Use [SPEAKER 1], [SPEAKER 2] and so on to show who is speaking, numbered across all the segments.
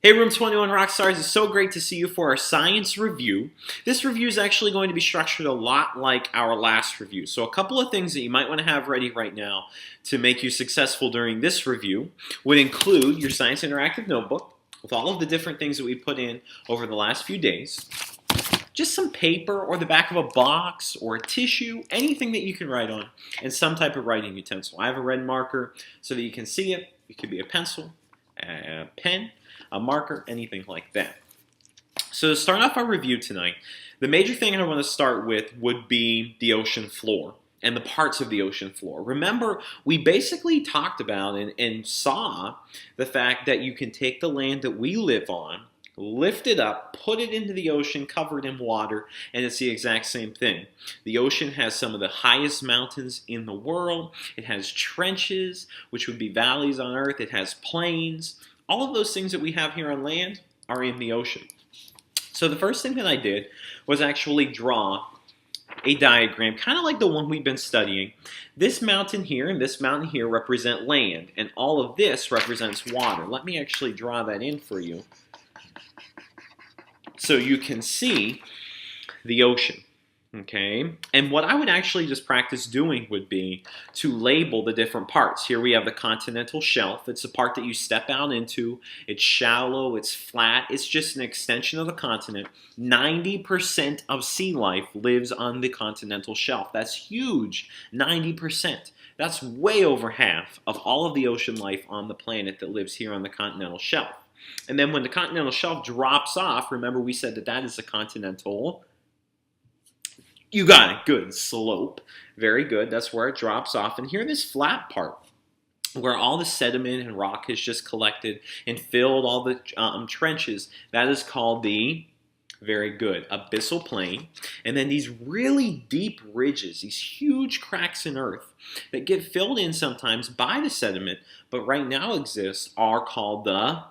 [SPEAKER 1] Hey Room 21 Rockstars, it's so great to see you for our science review. This review is actually going to be structured a lot like our last review. So a couple of things that you might want to have ready right now to make you successful during this review would include your Science Interactive Notebook with all of the different things that we put in over the last few days. Just some paper or the back of a box or a tissue, anything that you can write on, and some type of writing utensil. I have a red marker so that you can see it. It could be a pencil, a pen, a marker, anything like that. So to start off our review tonight, the major thing I want to start with would be the ocean floor and the parts of the ocean floor. Remember, we basically talked about and saw the fact that you can take the land that we live on, lift it up, put it into the ocean, cover it in water, and it's the exact same thing. The ocean has some of the highest mountains in the world. It has trenches, which would be valleys on Earth. It has plains. All of those things that we have here on land are in the ocean. So the first thing that I did was actually draw a diagram, kind of like the one we've been studying. This mountain here and this mountain here represent land, and all of this represents water. Let me actually draw that in for you so you can see the ocean. Okay, and what I would actually just practice doing would be to label the different parts. Here we have the continental shelf. It's the part that you step out into. It's shallow, it's flat, it's just an extension of the continent. 90% of sea life lives on the continental shelf. That's huge, 90%. That's way over half of all of the ocean life on the planet that lives here on the continental shelf. And then when the continental shelf drops off, remember we said that that is a continental. You got it. Good. Slope. Very good. That's where it drops off. And here, this flat part, where all the sediment and rock has just collected and filled all the trenches, that is called the, very good, abyssal plain. And then these really deep ridges, these huge cracks in earth that get filled in sometimes by the sediment, but right now exist, are called the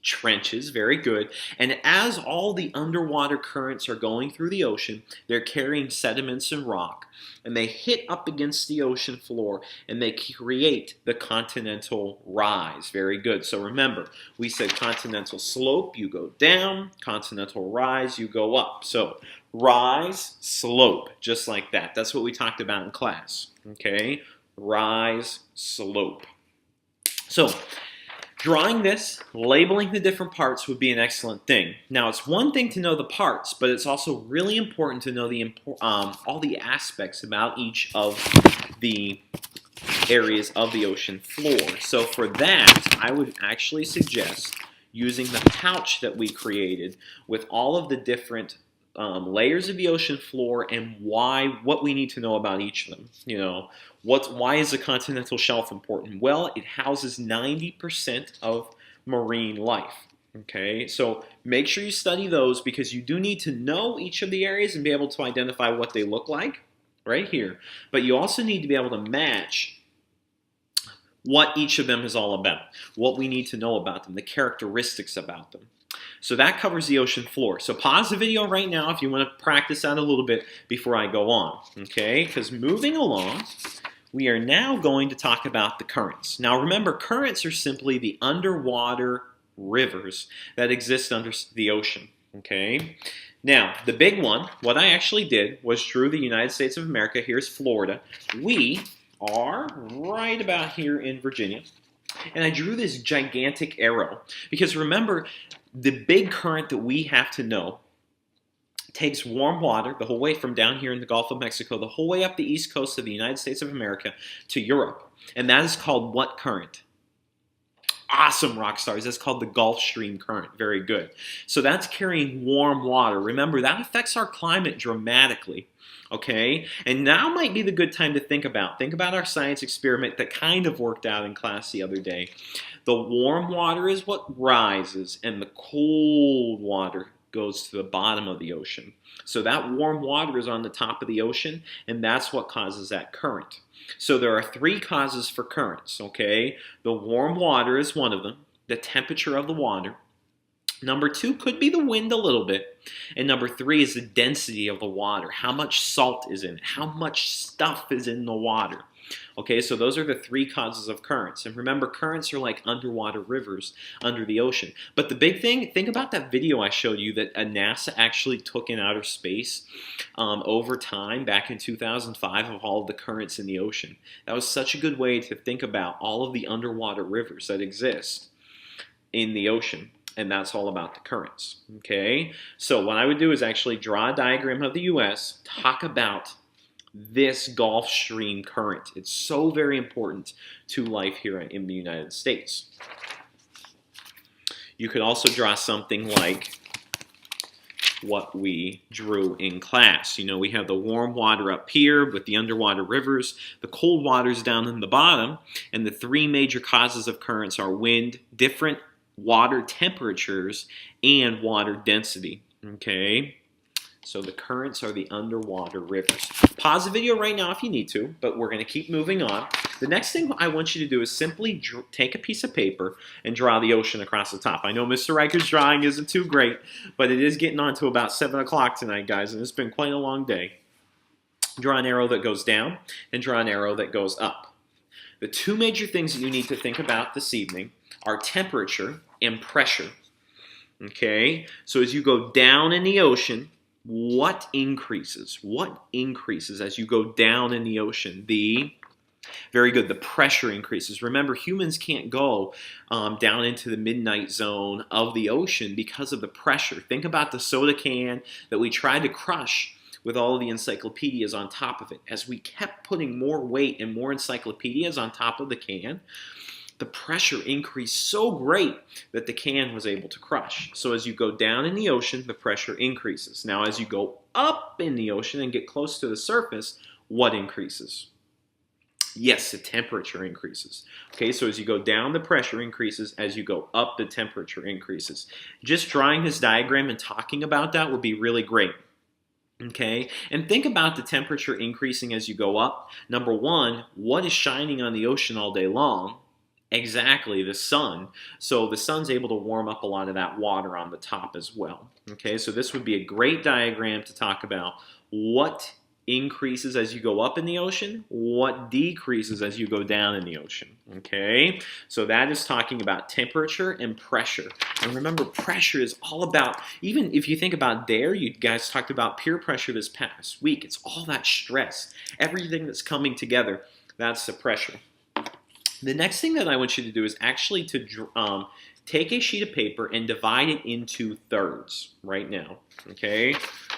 [SPEAKER 1] trenches. Very good. And as all the underwater currents are going through the ocean, they're carrying sediments and rock, and they hit up against the ocean floor, and they create the continental rise. Very good. So remember, we said continental slope, you go down, continental rise, you go up. So rise, slope, just like that. That's what we talked about in class. Okay? Rise, slope. So drawing this, labeling the different parts would be an excellent thing. Now, it's one thing to know the parts, but it's also really important to know all the aspects about each of the areas of the ocean floor. So for that, I would actually suggest using the pouch that we created with all of the different layers of the ocean floor and what we need to know about each of them. You know, why is the continental shelf important? Well, it houses 90% of marine life. Okay, so make sure you study those because you do need to know each of the areas and be able to identify what they look like right here. But you also need to be able to match what each of them is all about, what we need to know about them, the characteristics about them. So that covers the ocean floor. So pause the video right now if you want to practice that a little bit before I go on, okay? Because moving along, we are now going to talk about the currents. Now remember, currents are simply the underwater rivers that exist under the ocean, okay? Now, the big one, what I actually did was drew the United States of America. Here's Florida. We are right about here in Virginia. And I drew this gigantic arrow because remember, the big current that we have to know takes warm water the whole way from down here in the Gulf of Mexico, the whole way up the east coast of the United States of America to Europe. And that is called what current? Awesome, rock stars. That's called the Gulf Stream current. Very good. So that's carrying warm water. Remember, that affects our climate dramatically. Okay? And now might be the good time to think about our science experiment that kind of worked out in class the other day. The warm water is what rises, and the cold water goes to the bottom of the ocean. So that warm water is on the top of the ocean, and that's what causes that current. So there are three causes for currents, okay? The warm water is one of them, the temperature of the water. Number two could be the wind a little bit. And number three is the density of the water. How much salt is in it? How much stuff is in the water? Okay, so those are the three causes of currents. And remember, currents are like underwater rivers under the ocean. But the big thing, think about that video I showed you that NASA actually took in outer space over time back in 2005 of all of the currents in the ocean. That was such a good way to think about all of the underwater rivers that exist in the ocean. And that's all about the currents. Okay, so what I would do is actually draw a diagram of the U.S., talk about this Gulf Stream current. It's so very important to life here in the United States. You could also draw something like what we drew in class. You know, we have the warm water up here with the underwater rivers, the cold waters down in the bottom, and the three major causes of currents are wind, different water temperatures, and water density. Okay? So the currents are the underwater rivers. Pause the video right now if you need to, but we're going to keep moving on. The next thing I want you to do is simply take a piece of paper and draw the ocean across the top. I know Mr. Riker's drawing isn't too great, but it is getting on to about 7 o'clock tonight, guys, and it's been quite a long day. Draw an arrow that goes down and draw an arrow that goes up. The two major things that you need to think about this evening are temperature and pressure. Okay? So as you go down in the ocean, what increases? What increases as you go down in the ocean? Very good, the pressure increases. Remember, humans can't go down into the midnight zone of the ocean because of the pressure. Think about the soda can that we tried to crush with all of the encyclopedias on top of it. As we kept putting more weight and more encyclopedias on top of the can, the pressure increased so great that the can was able to crush. So as you go down in the ocean, the pressure increases. Now as you go up in the ocean and get close to the surface, what increases? Yes, the temperature increases. Okay, so as you go down, the pressure increases. As you go up, the temperature increases. Just drawing this diagram and talking about that would be really great. Okay, and think about the temperature increasing as you go up. Number one, what is shining on the ocean all day long? Exactly, the sun. So the sun's able to warm up a lot of that water on the top as well. Okay, so this would be a great diagram to talk about what increases as you go up in the ocean, what decreases as you go down in the ocean. Okay, so that is talking about temperature and pressure. And remember, pressure is all about, even if you think about DARE, you guys talked about peer pressure this past week. It's all that stress, everything that's coming together, that's the pressure. The next thing that I want you to do is actually to take a sheet of paper and divide it into thirds right now, okay?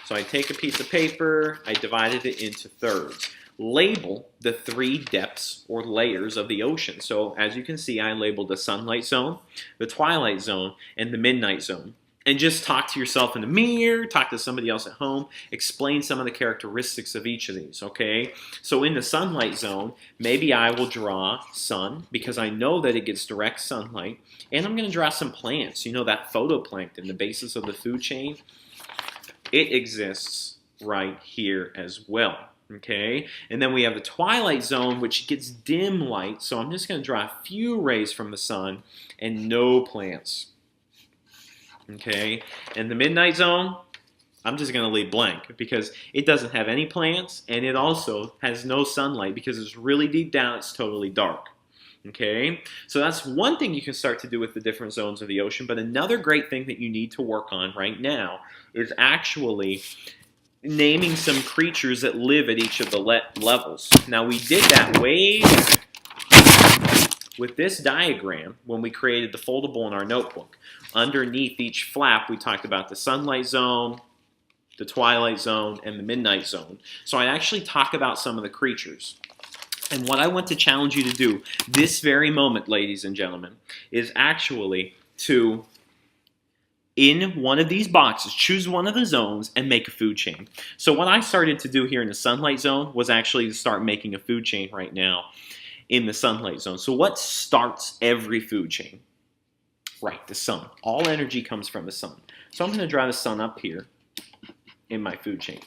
[SPEAKER 1] So I take a piece of paper, I divided it into thirds. Label the three depths or layers of the ocean. So as you can see, I labeled the sunlight zone, the twilight zone, and the midnight zone. And just talk to yourself in the mirror, talk to somebody else at home, explain some of the characteristics of each of these, okay? So in the sunlight zone, maybe I will draw sun because I know that it gets direct sunlight. And I'm going to draw some plants, you know, that photoplankton, the basis of the food chain. It exists right here as well, okay? And then we have the twilight zone, which gets dim light. So I'm just going to draw a few rays from the sun and no plants. Okay, and the midnight zone, I'm just going to leave blank because it doesn't have any plants and it also has no sunlight because it's really deep down, it's totally dark. Okay, so that's one thing you can start to do with the different zones of the ocean, but another great thing that you need to work on right now is actually naming some creatures that live at each of the levels. Now we did that way back with this diagram when we created the foldable in our notebook. Underneath each flap, we talked about the sunlight zone, the twilight zone, and the midnight zone. So I actually talk about some of the creatures. And what I want to challenge you to do this very moment, ladies and gentlemen, is actually to, in one of these boxes, choose one of the zones and make a food chain. So what I started to do here in the sunlight zone was actually to start making a food chain right now in the sunlight zone. So what starts every food chain? Right, the sun. All energy comes from the sun. So I'm going to draw the sun up here in my food chain.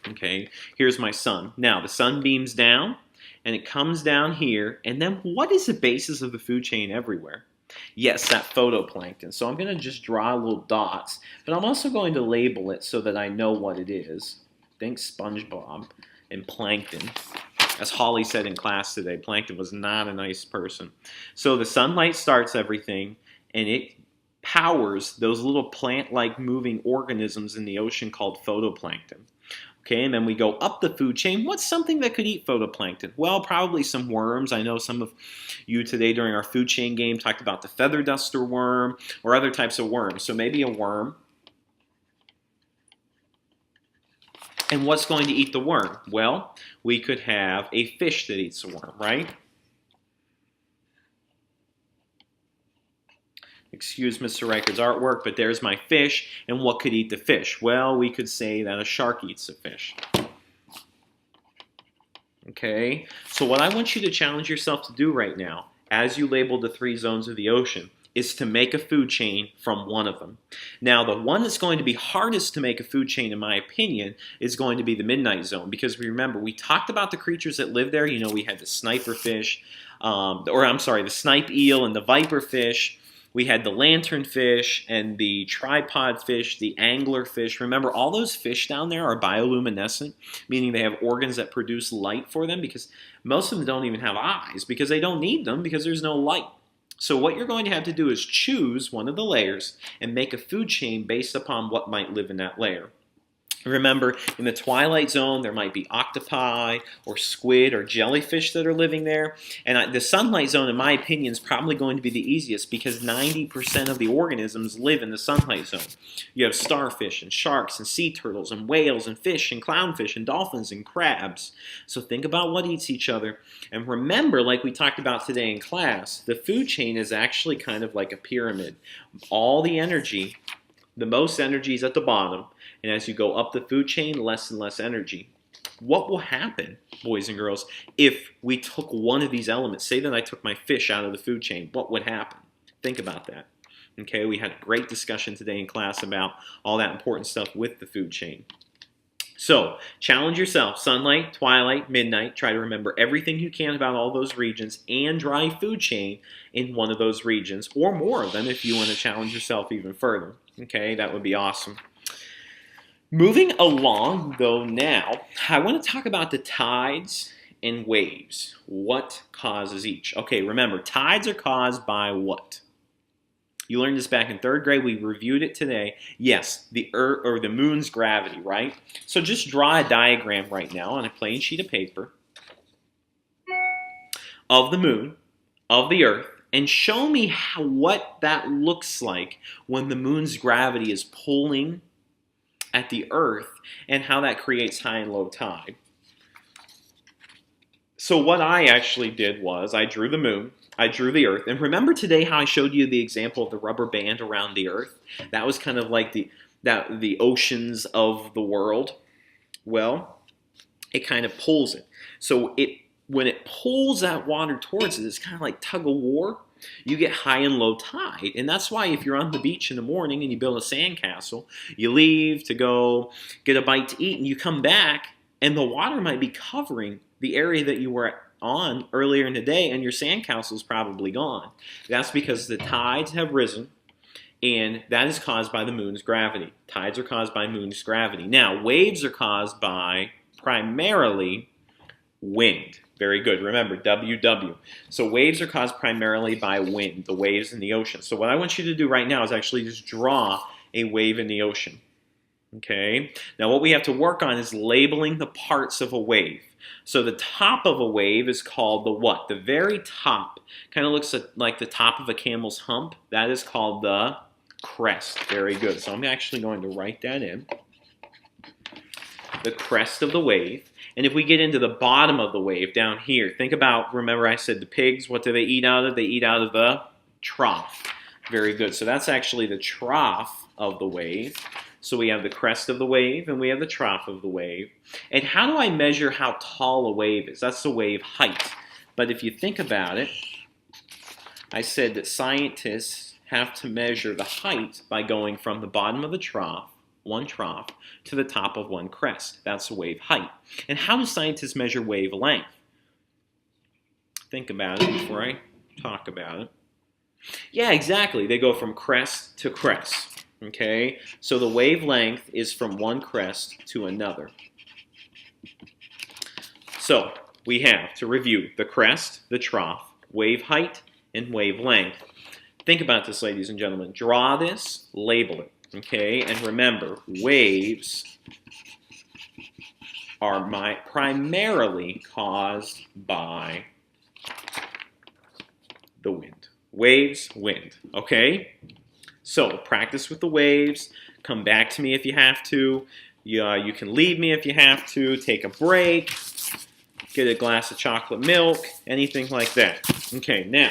[SPEAKER 1] Okay, here's my sun. Now, the sun beams down, and it comes down here. And then what is the basis of the food chain everywhere? Yes, that photoplankton. So I'm going to just draw little dots. But I'm also going to label it so that I know what it is. Think SpongeBob and plankton. As Holly said in class today, Plankton was not a nice person. So the sunlight starts everything, and it powers those little plant-like moving organisms in the ocean called photoplankton. Okay, and then we go up the food chain. What's something that could eat photoplankton? Well, probably some worms. I know some of you today during our food chain game talked about the feather duster worm or other types of worms. So maybe a worm. And what's going to eat the worm? Well, we could have a fish that eats a worm, right? Excuse Mr. Reichert's artwork, but there's my fish. And what could eat the fish? Well, we could say that a shark eats a fish. Okay, so what I want you to challenge yourself to do right now, as you label the 3 zones of the ocean, is to make a food chain from one of them. Now, the one that's going to be hardest to make a food chain, in my opinion, is going to be the midnight zone, because remember, we talked about the creatures that live there. You know, we had the sniper fish, the snipe eel and the viper fish. We had the lantern fish and the tripod fish, the angler fish. Remember, all those fish down there are bioluminescent, meaning they have organs that produce light for them, because most of them don't even have eyes, because they don't need them because there's no light. So what you're going to have to do is choose one of the layers and make a food chain based upon what might live in that layer. Remember, in the Twilight Zone, there might be octopi or squid or jellyfish that are living there. And the Sunlight Zone, in my opinion, is probably going to be the easiest, because 90% of the organisms live in the Sunlight Zone. You have starfish and sharks and sea turtles and whales and fish and clownfish and dolphins and crabs. So think about what eats each other. And remember, like we talked about today in class, the food chain is actually kind of like a pyramid. All the energy, the most energy is at the bottom. And as you go up the food chain, less and less energy. What will happen, boys and girls, if we took one of these elements? Say that I took my fish out of the food chain. What would happen? Think about that. Okay, we had a great discussion today in class about all that important stuff with the food chain. So, challenge yourself. Sunlight, twilight, midnight. Try to remember everything you can about all those regions and draw a food chain in one of those regions, or more of them if you want to challenge yourself even further. Okay, that would be awesome. Moving along, though, now, I want to talk about the tides and waves. What causes each? Okay, remember, tides are caused by what? You learned this back in 3rd grade. We reviewed it today. Yes, the Earth or the moon's gravity, right? So just draw a diagram right now on a plain sheet of paper of the moon, of the Earth, and show me what that looks like when the moon's gravity is pulling at the Earth, and how that creates high and low tide. So what I actually did was I drew the moon, I drew the Earth, and remember today how I showed you the example of the rubber band around the Earth? That was kind of like the oceans of the world. Well, it kind of pulls it. So when it pulls that water towards it, it's kind of like tug of war. You get high and low tide. And that's why if you're on the beach in the morning and you build a sandcastle, you leave to go get a bite to eat, and you come back, and the water might be covering the area that you were on earlier in the day, and your sandcastle is probably gone. That's because the tides have risen, and that is caused by the moon's gravity. Tides are caused by moon's gravity. Now, waves are caused by primarily wind. Very good. Remember, WW. So waves are caused primarily by wind, the waves in the ocean. So what I want you to do right now is actually just draw a wave in the ocean. Okay? Now what we have to work on is labeling the parts of a wave. So the top of a wave is called the what? The very top. Kind of looks like the top of a camel's hump. That is called the crest. Very good. So I'm actually going to write that in. The crest of the wave. And if we get into the bottom of the wave down here, think about, remember I said the pigs, what do they eat out of? They eat out of the trough. Very good. So that's actually the trough of the wave. So we have the crest of the wave and we have the trough of the wave. And how do I measure how tall a wave is? That's the wave height. But if you think about it, I said that scientists have to measure the height by going from the bottom of the trough, one trough, to the top of one crest. That's the wave height. And how do scientists measure wavelength? Think about it before I talk about it. Yeah, exactly. They go from crest to crest. Okay? So the wavelength is from one crest to another. So we have, to review, the crest, the trough, wave height, and wavelength. Think about this, ladies and gentlemen. Draw this, label it, okay? And remember, waves are primarily caused by the wind. Waves, wind, okay? So practice with the waves. Come back to me if you have to. You can leave me if you have to. Take a break. Get a glass of chocolate milk. Anything like that. Okay, now,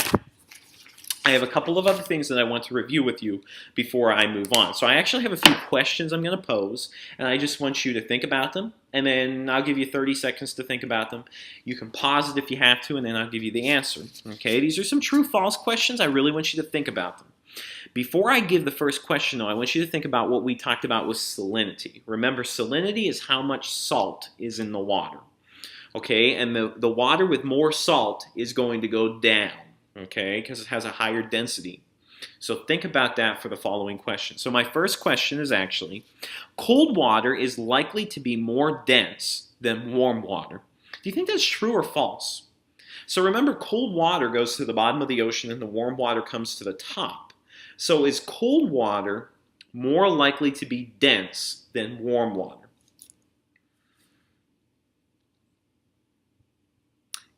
[SPEAKER 1] I have a couple of other things that I want to review with you before I move on. So I actually have a few questions I'm going to pose, and I just want you to think about them, and then I'll give you 30 seconds to think about them. You can pause it if you have to, and then I'll give you the answer. Okay, these are some true-false questions. I really want you to think about them. Before I give the first question, though, I want you to think about what we talked about with salinity. Remember, salinity is how much salt is in the water. Okay, and the water with more salt is going to go down, okay, because it has a higher density. So think about that for the following question. So my first question is actually, cold water is likely to be more dense than warm water. Do you think that's true or false? So remember, cold water goes to the bottom of the ocean and the warm water comes to the top. So is cold water more likely to be dense than warm water?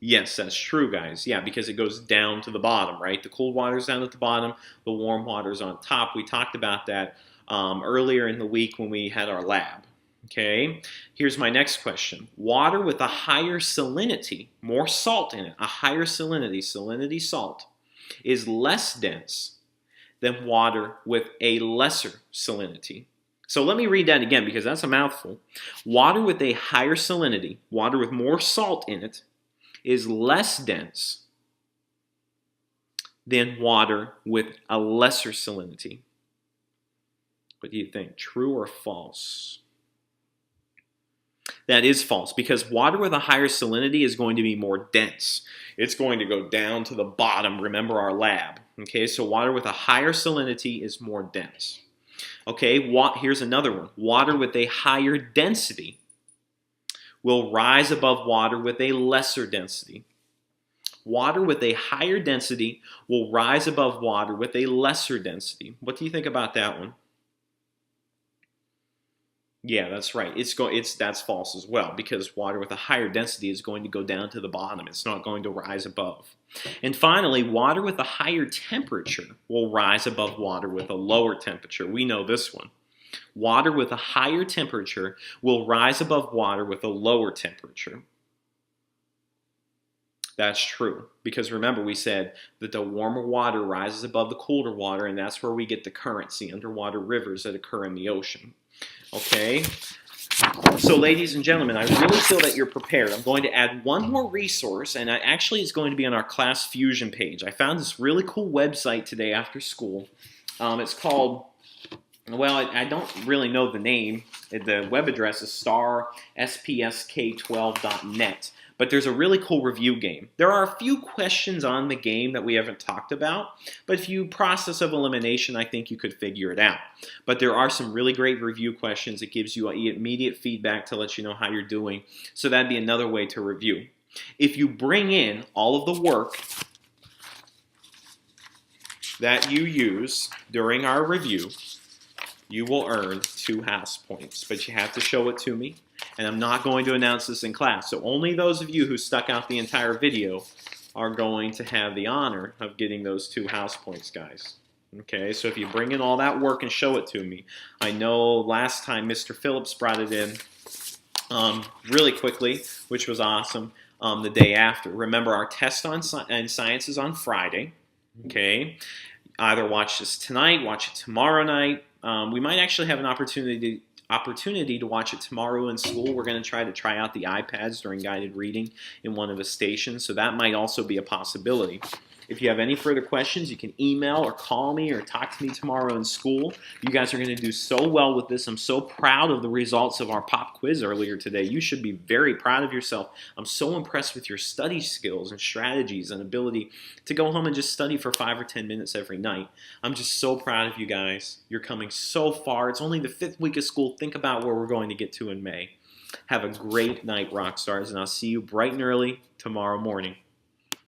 [SPEAKER 1] Yes, that's true, guys. Yeah, because it goes down to the bottom, right? The cold water's down at the bottom, the warm water's on top. We talked about that earlier in the week when we had our lab. Okay, here's my next question. Water with a higher salinity, more salt in it, a higher salinity salt, is less dense than water with a lesser salinity. So let me read that again because that's a mouthful. Water with a higher salinity, water with more salt in it, is less dense than water with a lesser salinity. What do you think? True or false? That is false because water with a higher salinity is going to be more dense. It's going to go down to the bottom. Remember our lab. Okay, so water with a higher salinity is more dense. Okay, here's another one. Water with a higher density will rise above water with a lesser density. Water with a higher density will rise above water with a lesser density. What do you think about that one? Yeah, that's right. That's false as well because water with a higher density is going to go down to the bottom. It's not going to rise above. And finally, water with a higher temperature will rise above water with a lower temperature. We know this one. Water with a higher temperature will rise above water with a lower temperature. That's true because remember we said that the warmer water rises above the colder water and that's where we get the currents, the underwater rivers that occur in the ocean. Okay, so ladies and gentlemen, I really feel that you're prepared. I'm going to add one more resource, and actually it's going to be on our Class Fusion page. I found this really cool website today after school. It's called, well, I don't really know the name. The web address is starspsk12.net. But there's a really cool review game. There are a few questions on the game that we haven't talked about, but if you process of elimination, I think you could figure it out. But there are some really great review questions. It gives you immediate feedback to let you know how you're doing. So that'd be another way to review. If you bring in all of the work that you use during our review, you will earn 2 house points. But you have to show it to me. And I'm not going to announce this in class. So only those of you who stuck out the entire video are going to have the honor of getting those 2 house points, guys. Okay, so if you bring in all that work and show it to me. I know last time Mr. Phillips brought it in really quickly, which was awesome, the day after. Remember, our test on science is on Friday. Okay, either watch this tonight, watch it tomorrow night. We might actually have an opportunity to watch it tomorrow in school. We're going to try out the iPads during guided reading in one of the stations, so that might also be a possibility. If you have any further questions, you can email or call me or talk to me tomorrow in school. You guys are going to do so well with this. I'm so proud of the results of our pop quiz earlier today. You should be very proud of yourself. I'm so impressed with your study skills and strategies and ability to go home and just study for 5 or 10 minutes every night. I'm just so proud of you guys. You're coming so far. It's only the 5th week of school. Think about where we're going to get to in May. Have a great night, rock stars, and I'll see you bright and early tomorrow morning.